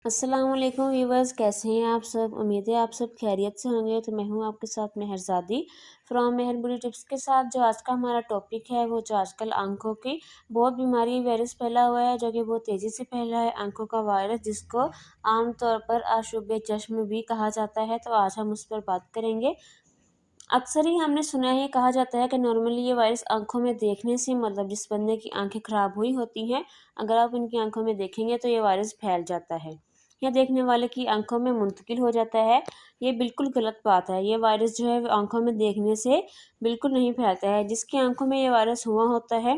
अस्सलाम वालेकुम व्यूवर्स, कैसे हैं आप सब। उम्मीद है आप सब खैरियत से होंगे। तो मैं हूं आपके साथ मेहरजादी फ्रॉम मेहर ब्यूटी टिप्स के साथ। जो आज का हमारा टॉपिक है वो जो आजकल आंखों की बहुत बीमारी वायरस फैला हुआ है, जो कि बहुत तेज़ी से फैला है, आंखों का वायरस, जिसको आमतौर पर आशुब चश्म भी कहा जाता है। तो आज हम उस पर बात करेंगे। अक्सर ही हमने सुना है, कहा जाता है कि नॉर्मली ये वायरस आँखों में देखने से, मतलब जिस बंदे की आँखें ख़राब हुई होती हैं, अगर आप उनकी आँखों में देखेंगे तो ये वायरस फैल जाता है या देखने वाले की आँखों में मुंतकिल हो जाता है। ये बिल्कुल गलत बात है। ये वायरस जो है आँखों में देखने से बिल्कुल नहीं फैलता है। जिसकी आँखों में ये वायरस हुआ होता है,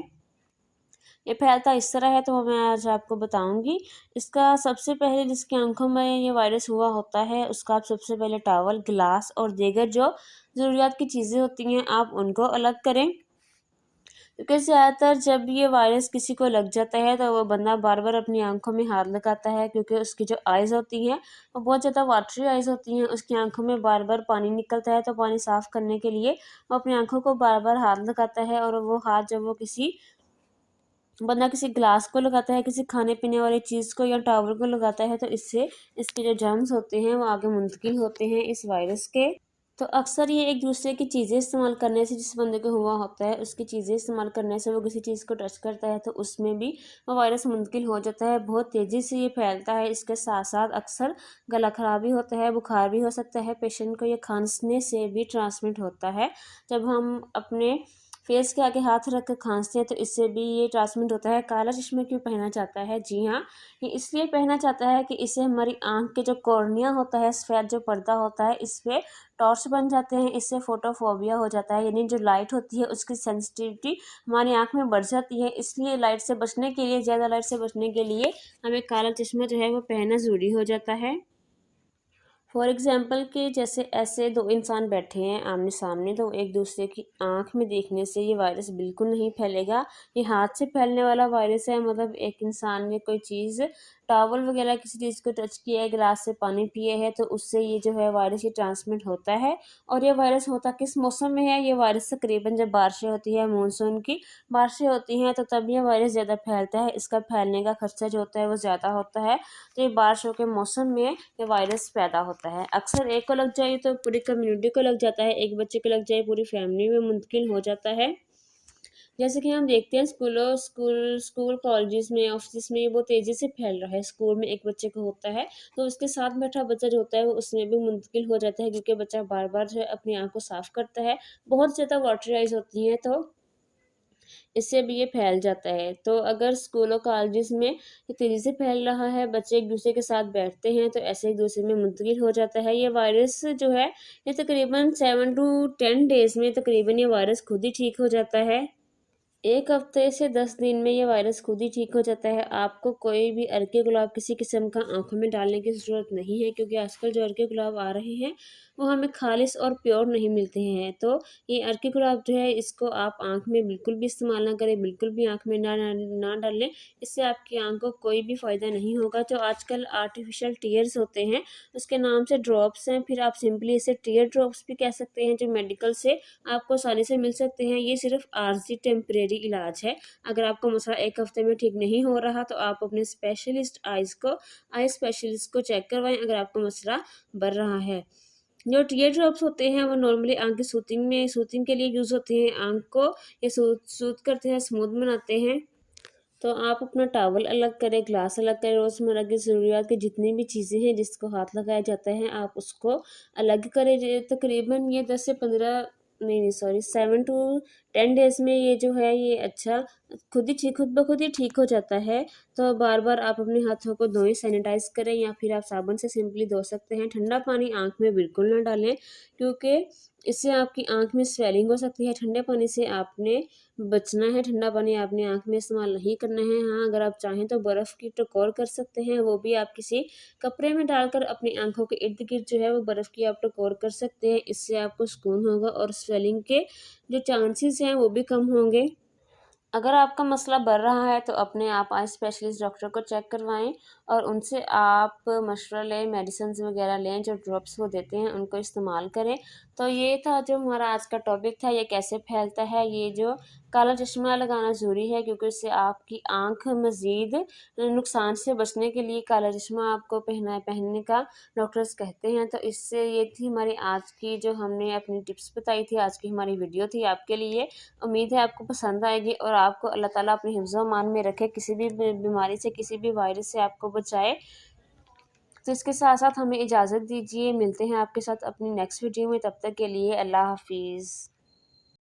ये फैलता इस तरह है, तो मैं आज आपको बताऊंगी। इसका सबसे पहले जिसकी आंखों में ये वायरस हुआ होता है, उसका आप सबसे पहले टॉवल, गिलास और दीगर जो ज़रूरियात की चीज़ें होती हैं, आप उनको अलग करें। क्योंकि ज़्यादातर जब ये वायरस किसी को लग जाता है तो वो बंदा बार बार अपनी आंखों में हाथ लगाता है, क्योंकि उसकी जो आइज़ होती हैं वो बहुत ज़्यादा वाटरी आइज़ होती हैं। उसकी आंखों में बार बार पानी निकलता है, तो पानी साफ़ करने के लिए वो अपनी आंखों को बार बार हाथ लगाता है। और वो हाथ जब वो बंदा किसी ग्लास को लगाता है, किसी खाने-पीने वाली चीज़ को या टॉवल को लगाता है, तो इससे इसके जो जर्म्स होते हैं वो आगे मुंतकिल होते हैं इस वायरस के। तो अक्सर ये एक-दूसरे की चीज़ें इस्तेमाल करने से, जिस बंदे को हुआ होता है उसकी चीज़ें इस्तेमाल करने से वो किसी चीज़ को टच करता है, तो उसमें भी वो वायरस मुंतकिल हो जाता है। बहुत तेज़ी से ये फैलता है। इसके साथ-साथ अक्सर गला ख़राब भी होता है, बुखार भी हो सकता है पेशेंट को। ये खाँसने से भी ट्रांसमिट होता है। जब हम अपने फेस के आगे हाथ रख कर खाँसते हैं तो इससे भी ये ट्रांसमिट होता है। काला चश्मा क्यों पहना जाता है? जी हाँ, ये इसलिए पहना जाता है कि इससे हमारी आँख के जो कॉर्निया होता है, सफ़ेद जो पर्दा होता है, इस पे टॉर्च बन जाते हैं। इससे फोटोफोबिया हो जाता है, यानी जो लाइट होती है उसकी सेंसिटिविटी हमारी आँख में बढ़ जाती है। इसलिए लाइट से बचने के लिए, ज़्यादा लाइट से बचने के लिए हमें काला चश्मा जो है वो पहनना ज़रूरी हो जाता है। फॉर एग्जाम्पल कि जैसे ऐसे दो इंसान बैठे हैं आमने सामने, तो एक दूसरे की आंख में देखने से ये वायरस बिल्कुल नहीं फैलेगा। ये हाथ से फैलने वाला वायरस है। मतलब एक इंसान ने कोई चीज़, टॉवल वगैरह किसी चीज़ को टच किया है, गिलास से पानी पिए है, तो उससे ये जो है वायरस ये ट्रांसमिट होता है। और ये वायरस होता किस मौसम में है? ये वायरस तकरीबन जब बारिशें होती है, मानसून की बारिशें होती हैं, तो तब ये वायरस ज़्यादा फैलता है। इसका फैलने का खर्चा जो होता है वो ज़्यादा होता है। तो ये बारिशों के मौसम में ये वायरस पैदा होता है। अक्सर एक को लग जाए तो पूरी कम्युनिटी को लग जाता है, एक बच्चे को लग जाए पूरी फैमिली में मुंतकिल हो जाता है। जैसे कि हम देखते हैं स्कूल कॉलेजेस में, ऑफिस में ये बहुत तेज़ी से फैल रहा है। स्कूल में एक बच्चे को होता है तो उसके साथ बैठा बच्चा जो होता है वो उसमें भी मुंतकिल हो जाता है, क्योंकि बच्चा बार-बार जो है अपनी आँख को साफ़ करता है। बहुत ज़्यादा वाटरी आइज़ होती हैं, तो इससे भी ये फैल जाता है। तो अगर स्कूल और कॉलेजेस में ये तेज़ी से फैल रहा है, बच्चे एक-दूसरे के साथ बैठते हैं, तो ऐसे एक-दूसरे में मुंतकिल हो जाता है। ये वायरस जो है, ये तकरीबन 7 टू 10 डेज़ में तकरीबन ये वायरस खुद ही ठीक हो जाता है। 1 हफ्ते से 10 दिन में ये वायरस खुद ही ठीक हो जाता है। आपको कोई भी अर्के गुलाब किसी किस्म का आँखों में डालने की ज़रूरत नहीं है, क्योंकि आजकल जो अर्के गुलाब आ रहे हैं, वो हमें खालिस और प्योर नहीं मिलते हैं। तो ये अर्के गुलाब जो है, इसको आप आँख में बिल्कुल भी इस्तेमाल ना करें, बिल्कुल भी आँख में ना डालें। इससे आपकी आँख को कोई भी फ़ायदा नहीं होगा। जो आजकल आर्टिफ़िशियल टीयर्स होते हैं, उसके नाम से ड्रॉप्स हैं, फिर आप सिंपली इसे टीयर ड्रॉप्स भी कह सकते हैं, जो मेडिकल से आपको आसानी से मिल सकते हैं। ये सिर्फ़ आर्ज़ी टेम्परेरी इलाज है। अगर आपका मसला 1 हफ़्ते में ठीक नहीं हो रहा, तो आप अपने आई स्पेशलिस्ट को चेक करवाएँ, अगर आपका मसला बढ़ रहा है। जो टीयर ड्रॉप्स होते हैं वो नॉर्मली आँख की सूथिंग के लिए यूज़ होते हैं। आँख को ये सूद करते हैं, स्मूथ बनाते हैं। तो आप अपना टॉवल अलग करें, ग्लास अलग करें, रोज़मर्रा की ज़रूरियात की जितनी भी चीज़ें हैं जिसको हाथ लगाया जाता है, आप उसको अलग करें। ये तकरीबन ये 10 से 15, नहीं, नहीं, सॉरी, 7 टू 10 डेज़ में ये जो है ये अच्छा खुद ब खुद ही ठीक हो जाता है। तो बार-बार आप अपने हाथों को धोएँ, सैनिटाइज़ करें, या फिर आप साबुन से सिंपली धो सकते हैं। ठंडा पानी आँख में बिल्कुल ना डालें, क्योंकि इससे आपकी आँख में स्वेलिंग हो सकती है। ठंडे पानी से आपने बचना है, ठंडा पानी आपने आँख में इस्तेमाल नहीं करना है। हाँ, अगर आप चाहें तो बर्फ़ की टकोर कर सकते हैं, वो भी आप किसी कपड़े में डालकर अपनी आँखों के इर्द-गिर्द जो है वो बर्फ़ की आप टकोर कर सकते हैं। इससे आपको सुकून होगा और स्वेलिंग के जो चांसेज़ हैं वो भी कम होंगे। अगर आपका मसला बढ़ रहा है तो अपने आप आई स्पेशलिस्ट डॉक्टर को चेक करवाएँ और उनसे आप मशवरा लें, मेडिसिन्स वगैरह लें, जो ड्रॉप्स वो देते हैं उनको इस्तेमाल करें। तो ये था जो हमारा आज का टॉपिक था, ये कैसे फैलता है, ये जो काला चश्मा लगाना ज़रूरी है क्योंकि इससे आपकी आँख मज़ीद नुकसान से बचने के लिए काला चश्मा आपको पहनने का डॉक्टर्स कहते हैं। तो इससे ये थी हमारी आज की जो हमने अपनी टिप्स बताई थी, आज की हमारी वीडियो थी आपके लिए। उम्मीद है आपको पसंद आएगी और आपको अल्लाह ताला अपने हिफ्ज़-ओ-अमान में रखे, किसी भी बीमारी से, किसी भी वायरस से आपको बचाए। तो इसके साथ-साथ हमें इजाज़त दीजिए, मिलते हैं आपके साथ अपनी नेक्स्ट वीडियो में, तब तक के लिए अल्लाह हाफ़िज़।